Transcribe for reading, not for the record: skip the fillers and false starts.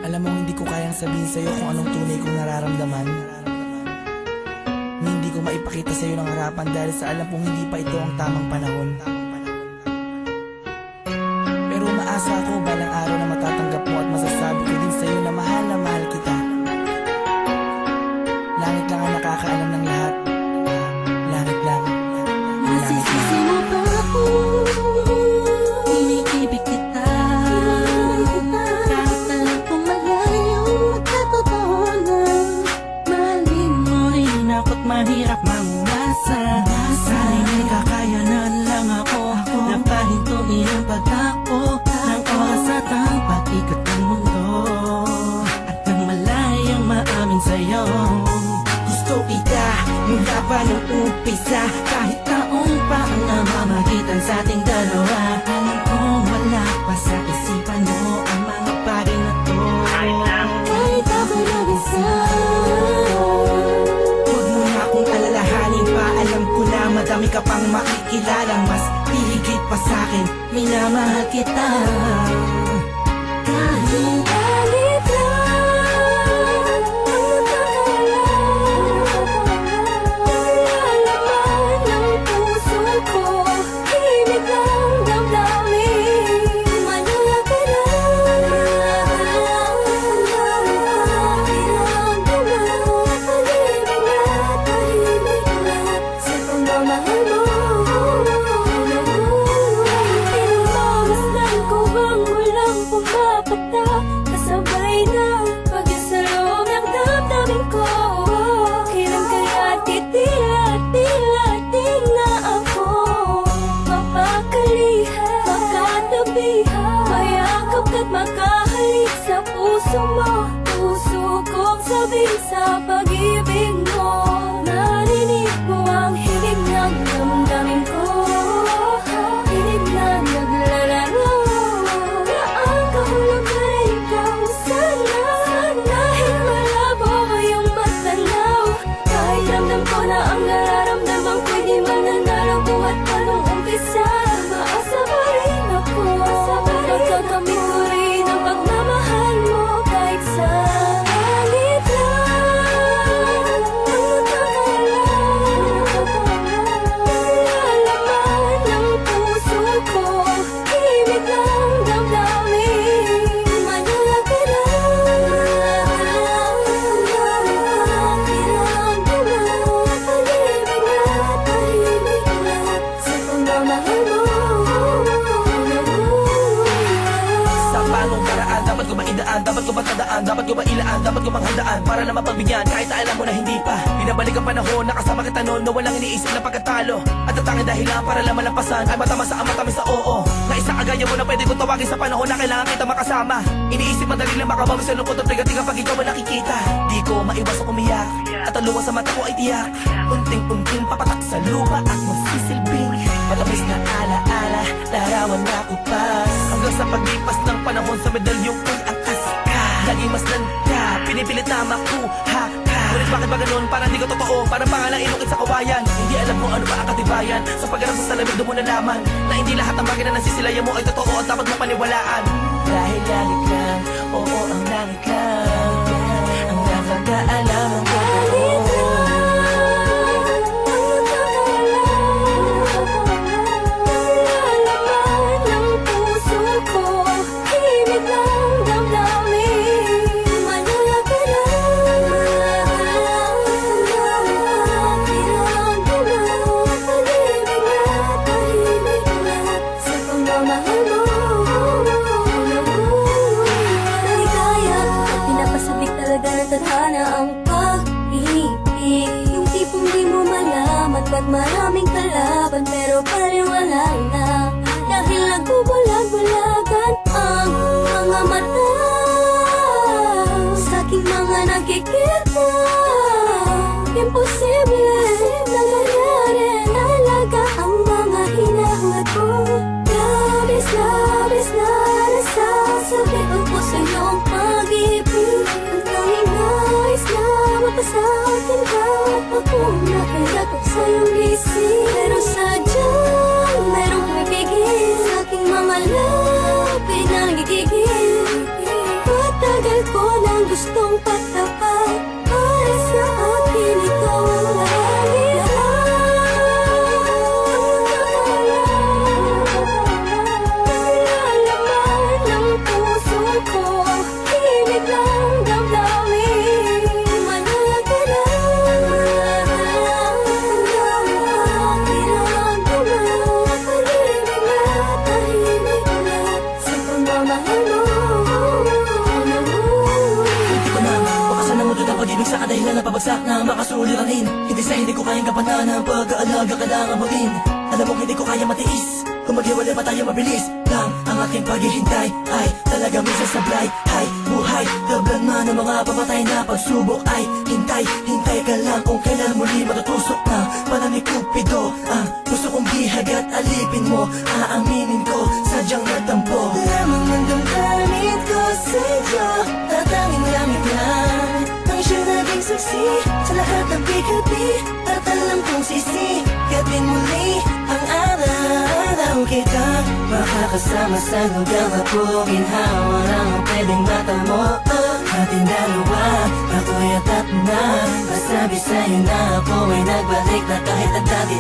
Alam mo, hindi ko kayang sabihin sa'yo kung anong tunay kong nararamdaman, na hindi ko maipakita sa'yo ng harapan dahil sa alam kong hindi pa ito ang tamang panahon. Pero umaasa ako balang araw na matatanggap mo at masasabi ko din sa'yo na mahal kita. Langit lang ang nakakaalam ng lahat. Langit lang. Nasisisi mo ba ako? Iniibig kita. Kahit alam kong malayo at totoo na mahalin mo rin ako't mahirap mangumasa. Sana'y may kakayanan lang ako na pahintuin ang pagtakbo ng oras at ang pag-ikot ng mundo, at nang malayang maamin sa'yo. Gusto kita mula pa nung umpisa, kahit taon pa ang namamagitan sa ating dalawa. Alam kong wala pa sa isipan mo ang mga bagay na to. Kahit ako nag-isa, huwag mo na akong alalahanin pa. Alam ko na madami ka pang makikilala, mas hihigit pa sa'kin, minamahal kita. Kahit alit lang ang nalalaman ng puso ko, himig ng damdamin, malaya ka lang. Pag-ibig na tahimik lang sa pagmamahal mo. Pinamasdan ko bang walang pumapata, kasabay na pag-isalong ng damdamin ko. Kailan kaya titila na ako mapakalihan, makatabihan, mayakap ka't makahalik sa puso mo. Puso kong sabing sa pag-ibig mo, narinig mo ang higig ng damdamin ko. Higig na naglalaro na ang kahulugan ikaw sana. Dahil malabo iyong matanaw, kahit ramdam ko na ang nararamdaman ko'y di mananalo buhat pa nung umpisa. Maasa pa rin ako, pagkakamit ko rin ang pagmamahal mo. Kahit sa halit lang ang nalalaman ng puso ko, himig ng damdamin, malaya ka lang. Pag-ibig na tahimik lang sa pagmamahal mo. Sa paanong paraan, dapat ko ba idaan, dapat ko ba tandaan, dapat ko ba ilaan, dapat ko bang handaan para na mapagbigyan kahit na alam mo na hindi pa. Binabalik ang panahon, nakasama kita noon na walang iniisip na pagkatalo, at ang tanging dahilan para lang malampasan ay matamasa ang matamis sa oo. Na isa kagaya mo na pwede kong tawagin sa panahon na kailangan kita makasama. Iniisip madali lang makabawi sa lungkot at bigat pag ikaw ba nakikita. Di ko maiwasang umiyak at ang luha sa mata ko ay tiyak. Unting-unting papatak sa lupa at magsisilbing matamis na alaala, larawan na kupas. Hanggang sa paglipas ng panahon sa medalyong ko'y angkas ka. Laging masdan ka, pinipilit na makuha ka. Ngunit bakit ba ganun? Parang di ko totoo, parang pangalang inukit sa kawayan. Hindi alam kung ano ba ang katibayan. Sa pagharap sa salamin doon mo nalaman na hindi lahat ng bagay na nasisilayan mo ay totoo at dapat mo paniwalaan. Dahil langit lang, oo ang langit lang ang nakakaalam ang totoo. Nalalaman ng puso ko, himig ng damdamin, malaya ka lang. Pag-ibig na tahimik lang sa pagmamahal mo. Naligaya at pinapasabik talaga ng tadhana ang pag-ibig. Yung tipong di mo malaman pag maraming kalaban, pero paliwanag na dahil nagbubulag-bulagan ang mga mata sa aking mga nakikita. Imposible na mangyari, talaga ang mga hinahangad ko. Labis na nasasabit ang puso iyong pag-ibig. Ang tanging nais na mapasakin ka, ako na kailangan sa iyong isip. Pero sadyang merong pagigil sa aking mga lapid na nagigigil. Patagal ko gustong patapat para sa akin ito ang ng puso ko, himig ng damdamin. Malaga na tahimik na sa pagmamahal mo. Hindi ko na makasan ng mundo ng pag-ibig sa kadahilan na pabagsak na makasuliranin. Hindi sa hindi ko kayang kapanan ng pag-aalaga kailangan mo rin. Alam mo hindi ko kaya matiis, kung maghiwalay pa tayo mabilis lang ang aking paghihintay ay talaga minsan sablay. Ay buhay, tablan man ng mga pamatay na pagsubok ay hintay, hintay ka lang kung kailan muli matutusok na panang ni Cupido. Ang gusto kong bihag at alipin mo, aaminin ko sadyang natampo. Lamang ng damdamin ko sa'yo, tatanging langit lang ang siya naging saksi sa lahat ng bigabi. At alam kong sisigatin muli ang araw kitang makakasama sa lugar na puro ginhawa lang ang pwedeng matamo. Ating dalawa, ako'y atat na masabi sa'yo na ako ay nagbalik na kahit ang dati